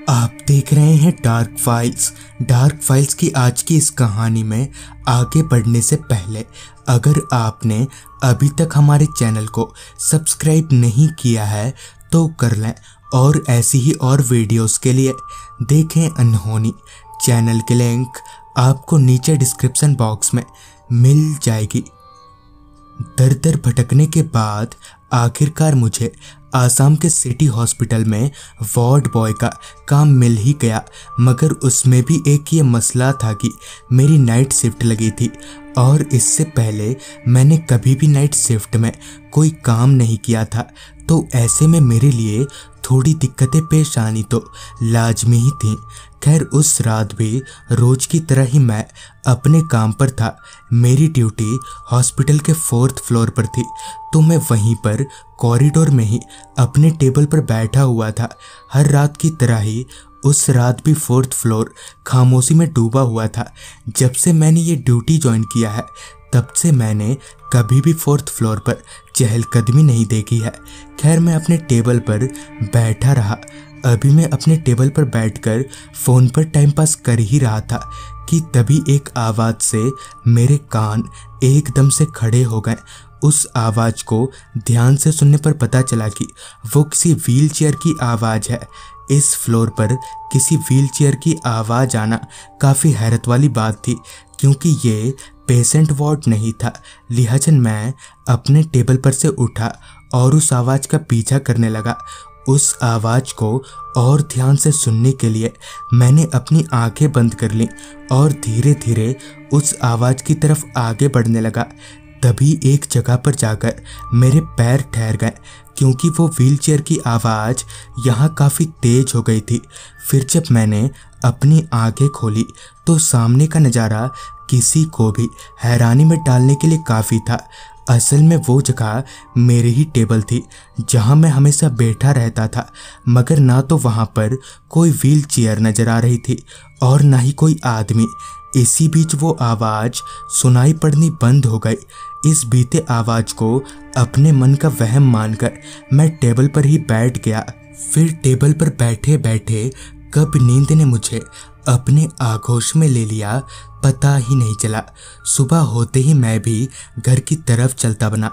आप देख रहे हैं डार्क फाइल्स। डार्क फाइल्स की आज की इस कहानी में आगे बढ़ने से पहले अगर आपने अभी तक हमारे चैनल को सब्सक्राइब नहीं किया है तो कर लें और ऐसी ही और वीडियोस के लिए देखें अनहोनी। चैनल के लिंक आपको नीचे डिस्क्रिप्शन बॉक्स में मिल जाएगी। दर दर भटकने के बाद आखिरकार मुझे आसाम के सिटी हॉस्पिटल में वार्ड बॉय का काम मिल ही गया, मगर उसमें भी एक ये मसला था कि मेरी नाइट शिफ्ट लगी थी और इससे पहले मैंने कभी भी नाइट शिफ्ट में कोई काम नहीं किया था, तो ऐसे में मेरे लिए थोड़ी दिक्कतें पेश आनी तो लाजमी ही थी। खैर उस रात भी रोज की तरह ही मैं अपने काम पर था। मेरी ड्यूटी हॉस्पिटल के 4th फ्लोर पर थी, तो मैं वहीं पर कॉरिडोर में ही अपने टेबल पर बैठा हुआ था। हर रात की तरह ही उस रात भी 4th फ्लोर खामोशी में डूबा हुआ था। जब से मैंने ये ड्यूटी ज्वाइन किया है तब से मैंने कभी भी 4th फ्लोर पर चहलकदमी नहीं देखी है। खैर मैं अपने टेबल पर बैठा रहा। अभी मैं अपने टेबल पर बैठकर फ़ोन पर टाइम पास कर ही रहा था कि तभी एक आवाज़ से मेरे कान एकदम से खड़े हो गए। उस आवाज़ को ध्यान से सुनने पर पता चला कि वो किसी व्हील चेयर की आवाज़ है। इस फ्लोर पर किसी व्हील चेयर की आवाज़ आना काफ़ी हैरत वाली बात थी, क्योंकि ये पेशेंट वार्ड नहीं था। लिहाजन मैं अपने टेबल पर से उठा और उस आवाज़ का पीछा करने लगा। उस आवाज़ को और ध्यान से सुनने के लिए मैंने अपनी आंखें बंद कर लीं और धीरे धीरे उस आवाज़ की तरफ आगे बढ़ने लगा। तभी एक जगह पर जाकर मेरे पैर ठहर गए, क्योंकि वो व्हीलचेयर की आवाज़ यहाँ काफ़ी तेज हो गई थी। फिर जब मैंने अपनी आंखें खोली तो सामने का नज़ारा किसी को भी हैरानी में डालने के लिए काफ़ी था। असल में वो जगह मेरी ही टेबल थी जहाँ मैं हमेशा बैठा रहता था, मगर ना तो वहाँ पर कोई व्हील चेयर नज़र आ रही थी और ना ही कोई आदमी। इसी बीच वो आवाज़ सुनाई पड़नी बंद हो गई। इस बीते आवाज़ को अपने मन का वहम मानकर मैं टेबल पर ही बैठ गया। फिर टेबल पर बैठे बैठे कब नींद ने मुझे अपने आगोश में ले लिया पता ही नहीं चला। सुबह होते ही मैं भी घर की तरफ चलता बना।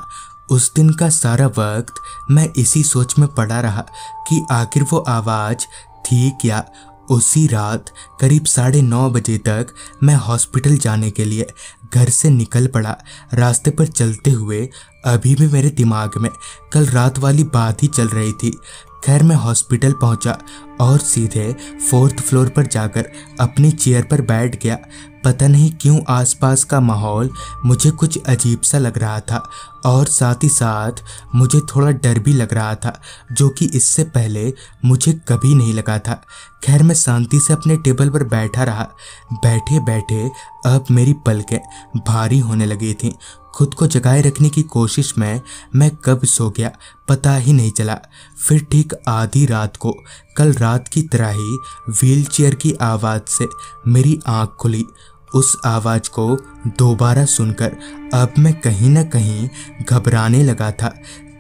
उस दिन का सारा वक्त मैं इसी सोच में पड़ा रहा कि आखिर वो आवाज़ थी क्या। उसी रात करीब 9:30 बजे तक मैं हॉस्पिटल जाने के लिए घर से निकल पड़ा। रास्ते पर चलते हुए अभी भी मेरे दिमाग में कल रात वाली बात ही चल रही थी। खैर मैं हॉस्पिटल पहुंचा और सीधे 4th फ्लोर पर जाकर अपनी चेयर पर बैठ गया। पता नहीं क्यों आसपास का माहौल मुझे कुछ अजीब सा लग रहा था और साथ ही साथ मुझे थोड़ा डर भी लग रहा था, जो कि इससे पहले मुझे कभी नहीं लगा था। खैर मैं शांति से अपने टेबल पर बैठा रहा। बैठे बैठे अब मेरी पलकें भारी होने लगी थीं। खुद को जगाए रखने की कोशिश में मैं कब सो गया पता ही नहीं चला। फिर ठीक आधी रात को कल रात की तरह ही व्हील चेयर की आवाज़ से मेरी आँख खुली। उस आवाज़ को दोबारा सुनकर अब मैं कहीं ना कहीं घबराने लगा था।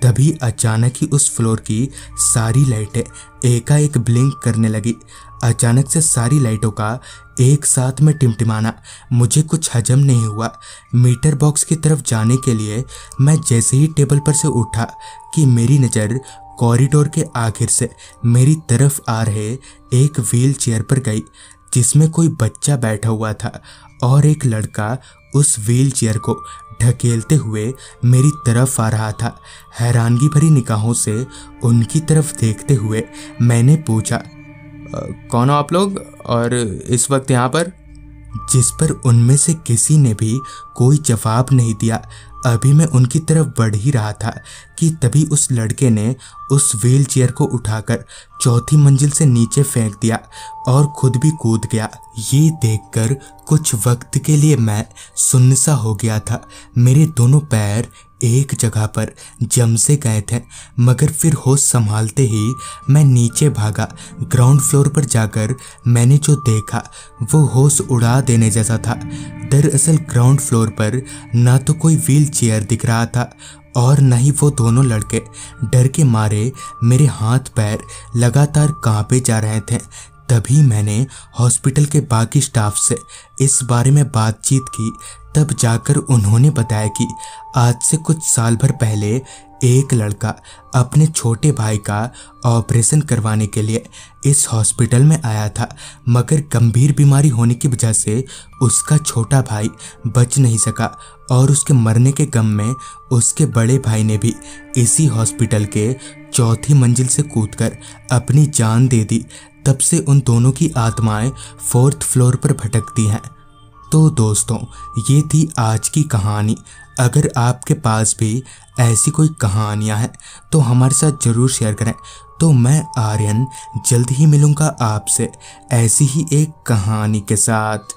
तभी अचानक ही उस फ्लोर की सारी लाइटें एकाएक ब्लिंक करने लगी। अचानक से सारी लाइटों का एक साथ में टिमटिमाना मुझे कुछ हजम नहीं हुआ। मीटर बॉक्स की तरफ जाने के लिए मैं जैसे ही टेबल पर से उठा कि मेरी नज़र कॉरिडोर के आखिर से मेरी तरफ आ रहे एक व्हील चेयर पर गई, जिसमें कोई बच्चा बैठा हुआ था और एक लड़का उस व्हील चेयर को ढकेलते हुए मेरी तरफ आ रहा था। हैरानगी भरी निगाहों से उनकी तरफ देखते हुए मैंने पूछा, कौन हो आप लोग और इस वक्त यहाँ पर? जिस पर उनमें से किसी ने भी कोई जवाब नहीं दिया। अभी मैं उनकी तरफ बढ़ ही रहा था कि तभी उस लड़के ने उस व्हील चेयर को उठाकर 4थी मंजिल से नीचे फेंक दिया और खुद भी कूद गया। ये देखकर कुछ वक्त के लिए मैं सुन्न सा हो गया था। मेरे दोनों पैर एक जगह पर जम से गए थे, मगर फिर होश संभालते ही मैं नीचे भागा। ग्राउंड फ्लोर पर जाकर मैंने जो देखा वो होश उड़ा देने जैसा था। दरअसल ग्राउंड फ्लोर पर ना तो कोई व्हील चेयर दिख रहा था और न ही वो दोनों लड़के। डर के मारे मेरे हाथ पैर लगातार कांपे जा रहे थे। तभी मैंने हॉस्पिटल के बाकी स्टाफ से इस बारे में बातचीत की। तब जाकर उन्होंने बताया कि आज से कुछ साल भर पहले एक लड़का अपने छोटे भाई का ऑपरेशन करवाने के लिए इस हॉस्पिटल में आया था, मगर गंभीर बीमारी होने की वजह से उसका छोटा भाई बच नहीं सका और उसके मरने के गम में उसके बड़े भाई ने भी इसी हॉस्पिटल के चौथी मंजिल से कूदकर अपनी जान दे दी। तब से उन दोनों की आत्माएं 4th फ्लोर पर भटकती हैं। तो दोस्तों, ये थी आज की कहानी। अगर आपके पास भी ऐसी कोई कहानियां हैं तो हमारे साथ ज़रूर शेयर करें। तो मैं आर्यन जल्द ही मिलूँगा आपसे ऐसी ही एक कहानी के साथ।